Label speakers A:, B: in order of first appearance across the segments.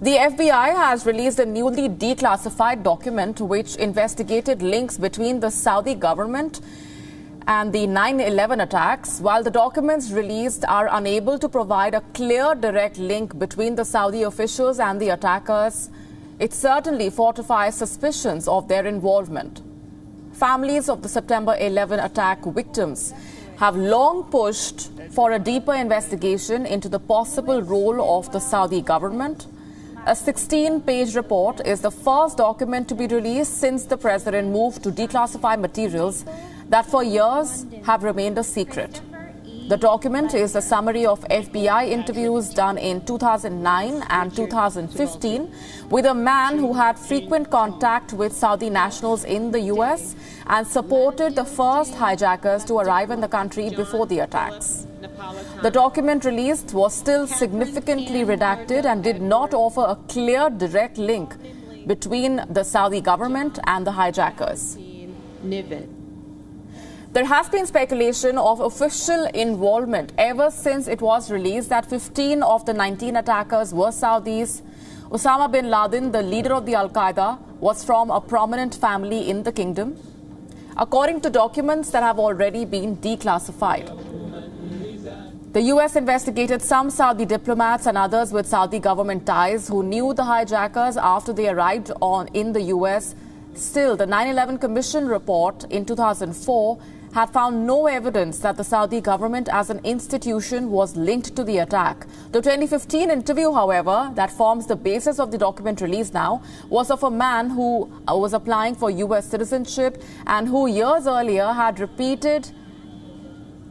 A: The FBI has released a newly declassified document which investigated links between the Saudi government and the 9/11 attacks. While the documents released are unable to provide a clear direct link between the Saudi officials and the attackers, it certainly fortifies suspicions of their involvement. Families of the September 11 attack victims have long pushed for a deeper investigation into the possible role of the Saudi government. A 16-page report is the first document to be released since the president moved to declassify materials that for years have remained a secret. The document is a summary of FBI interviews done in 2009 and 2015 with a man who had frequent contact with Saudi nationals in the US and supported the first hijackers to arrive in the country before the attacks. The document released was still significantly redacted and did not offer a clear direct link between the Saudi government and the hijackers. There has been speculation of official involvement ever since it was released that 15 of the 19 attackers were Saudis. Osama bin Laden, the leader of the Al-Qaeda, was from a prominent family in the kingdom, according to documents that have already been declassified. The US investigated some Saudi diplomats and others with Saudi government ties who knew the hijackers after they arrived in the US. Still, the 9/11 Commission report in 2004 had found no evidence that the Saudi government as an institution was linked to the attack. The 2015 interview, however, that forms the basis of the document released now, was of a man who was applying for US citizenship and who years earlier had repeated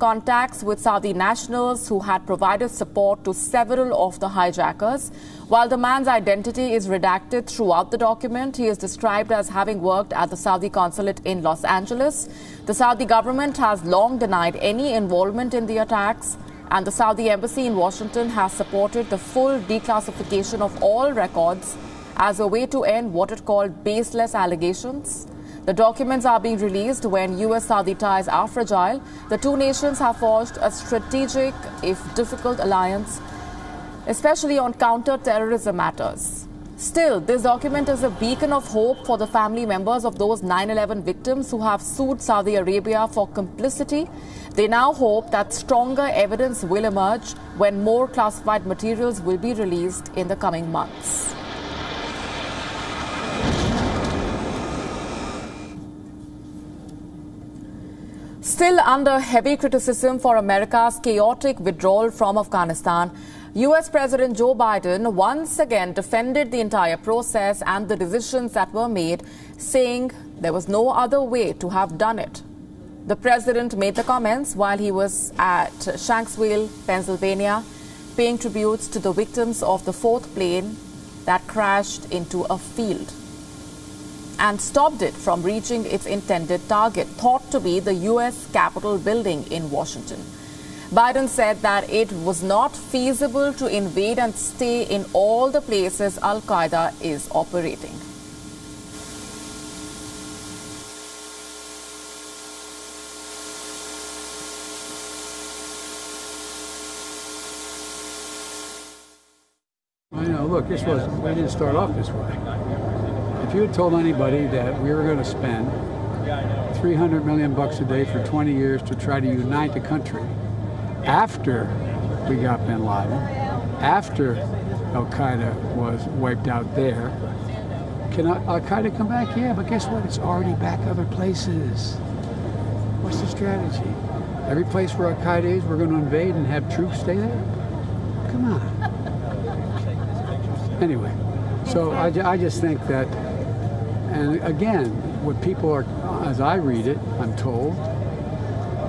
A: contacts with Saudi nationals who had provided support to several of the hijackers. While the man's identity is redacted throughout the document, he is described as having worked at the Saudi consulate in Los Angeles. The Saudi government has long denied any involvement in the attacks, and the Saudi embassy in Washington has supported the full declassification of all records as a way to end what it called baseless allegations. The documents are being released when US-Saudi ties are fragile. The two nations have forged a strategic, if difficult, alliance, especially on counter-terrorism matters. Still, this document is a beacon of hope for the family members of those 9/11 victims who have sued Saudi Arabia for complicity. They now hope that stronger evidence will emerge when more classified materials will be released in the coming months. Still under heavy criticism for America's chaotic withdrawal from Afghanistan, US President Joe Biden once again defended the entire process and the decisions that were made, saying there was no other way to have done it. The president made the comments while he was at Shanksville, Pennsylvania, paying tributes to the victims of the fourth plane that crashed into a field and stopped it from reaching its intended target, thought to be the U.S. Capitol building in Washington. Biden said that it was not feasible to invade and stay in all the places Al-Qaeda is operating.
B: I know, look, we didn't start off this way. If you had told anybody that we were going to spend $300 million a day for 20 years to try to unite the country after we got bin Laden, after Al-Qaeda was wiped out there, can Al-Qaeda come back? Yeah, but guess what? It's already back other places. What's the strategy? Every place where Al-Qaeda is, we're going to invade and have troops stay there? Come on. Anyway, so I just think that, and again, what people are, as I read it, I'm told,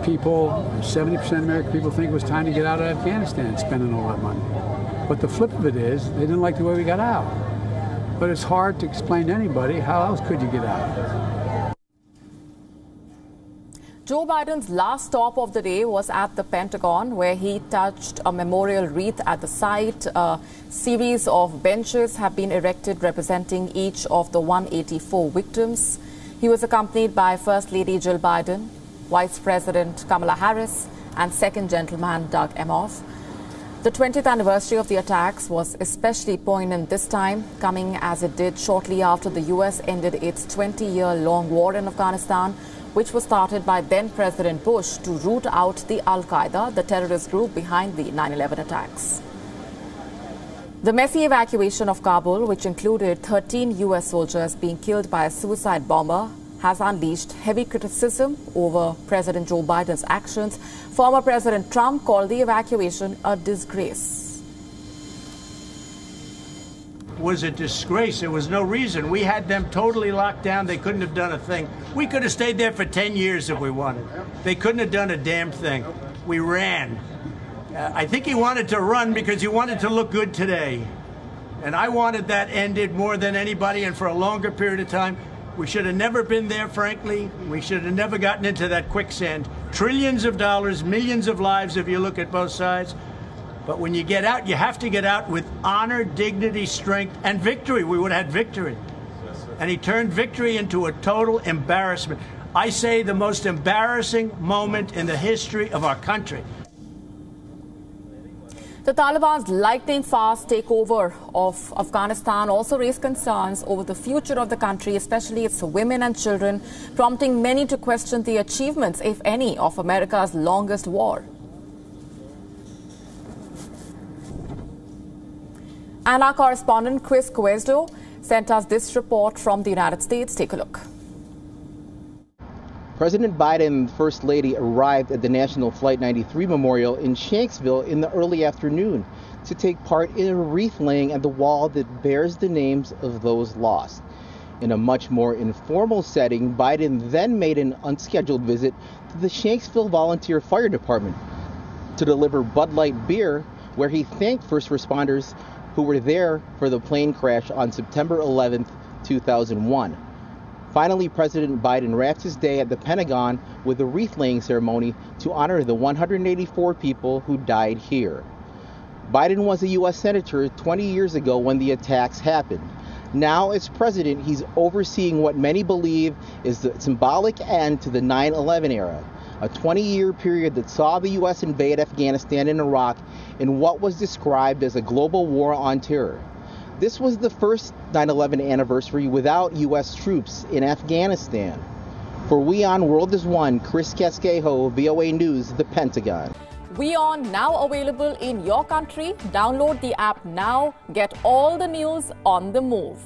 B: 70% of American people think it was time to get out of Afghanistan, spending all that money. But the flip of it is, they didn't like the way we got out. But it's hard to explain to anybody, how else could you get out?
A: Joe Biden's last stop of the day was at the Pentagon, where he touched a memorial wreath at the site. A series of benches have been erected representing each of the 184 victims. He was accompanied by First Lady Jill Biden, Vice President Kamala Harris, and Second Gentleman Doug Emhoff. The 20th anniversary of the attacks was especially poignant this time, coming as it did shortly after the US ended its 20-year-long war in Afghanistan, which was started by then-President Bush to root out the Al-Qaeda, the terrorist group behind the 9/11 attacks. The messy evacuation of Kabul, which included 13 US soldiers being killed by a suicide bomber, has unleashed heavy criticism over President Joe Biden's actions. Former President Trump called the evacuation a disgrace.
C: It was a disgrace. There was no reason. We had them totally locked down. They couldn't have done a thing. We could have stayed there for 10 years if we wanted. They couldn't have done a damn thing. We ran. I think he wanted to run because he wanted to look good today. And I wanted that ended more than anybody and for a longer period of time. We should have never been there, frankly. We should have never gotten into that quicksand. Trillions of dollars, millions of lives if you look at both sides. But when you get out, you have to get out with honor, dignity, strength, and victory. We would have had victory. And he turned victory into a total embarrassment. I say the most embarrassing moment in the history of our country.
A: The Taliban's lightning-fast takeover of Afghanistan also raised concerns over the future of the country, especially its women and children, prompting many to question the achievements, if any, of America's longest war. And our correspondent Chris Cuezdo sent us this report from the United States. Take a look.
D: President Biden and First Lady arrived at the National Flight 93 Memorial in Shanksville in the early afternoon to take part in a wreath laying at the wall that bears the names of those lost. In a much more informal setting, Biden then made an unscheduled visit to the Shanksville Volunteer Fire Department to deliver Bud Light beer, where he thanked first responders who were there for the plane crash on September 11, 2001. Finally, President Biden wrapped his day at the Pentagon with a wreath-laying ceremony to honor the 184 people who died here. Biden was a U.S. Senator 20 years ago when the attacks happened. Now, as president, he's overseeing what many believe is the symbolic end to the 9/11 era, a 20-year period that saw the U.S. invade Afghanistan and Iraq in what was described as a global war on terror. This was the first 9/11 anniversary without U.S. troops in Afghanistan. For WION World is One, Chris Casquejo, VOA News, the Pentagon.
A: WION now available in your country. Download the app now. Get all the news on the move.